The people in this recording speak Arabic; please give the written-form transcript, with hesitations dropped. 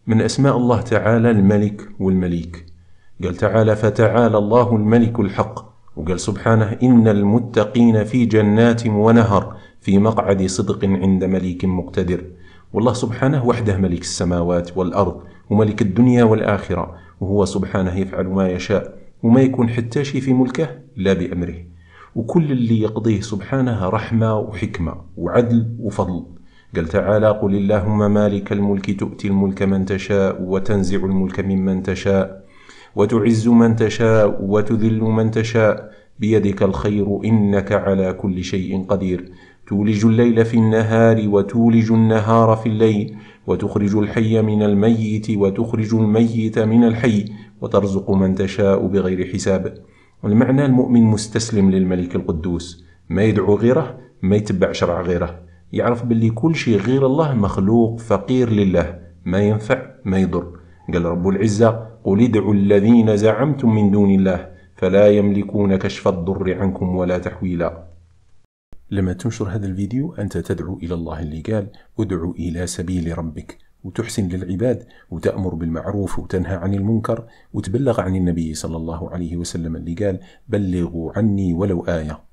من أسماء الله تعالى الملك والمليك. قال تعالى: فتعالى الله الملك الحق. وقال سبحانه: إن المتقين في جنات ونهر في مقعد صدق عند مليك مقتدر. والله سبحانه وحده ملك السماوات والأرض وملك الدنيا والآخرة، وهو سبحانه يفعل ما يشاء، وما يكون حتى شيء في ملكه لا بأمره، وكل اللي يقضيه سبحانه رحمة وحكمة وعدل وفضل. قال تعالى: قل اللهم مالك الملك تؤتي الملك من تشاء وتنزع الملك ممن تشاء وتعز من تشاء وتذل من تشاء بيدك الخير إنك على كل شيء قدير تولج الليل في النهار وتولج النهار في الليل وتخرج الحي من الميت وتخرج الميت من الحي وترزق من تشاء بغير حساب. المعنى: المؤمن مستسلم للملك القدوس، ما يدعو غيره، ما يتبع شرع غيره، يعرف باللي كل شيء غير الله مخلوق فقير لله، ما ينفع ما يضر. قال رب العزة: قل ادعوا الذين زعمتم من دون الله فلا يملكون كشف الضر عنكم ولا تحويلا. لما تنشر هذا الفيديو أنت تدعو إلى الله اللي قال: ادعو إلى سبيل ربك، وتحسن للعباد وتأمر بالمعروف وتنهى عن المنكر وتبلغ عن النبي صلى الله عليه وسلم اللي قال: بلغوا عني ولو آية.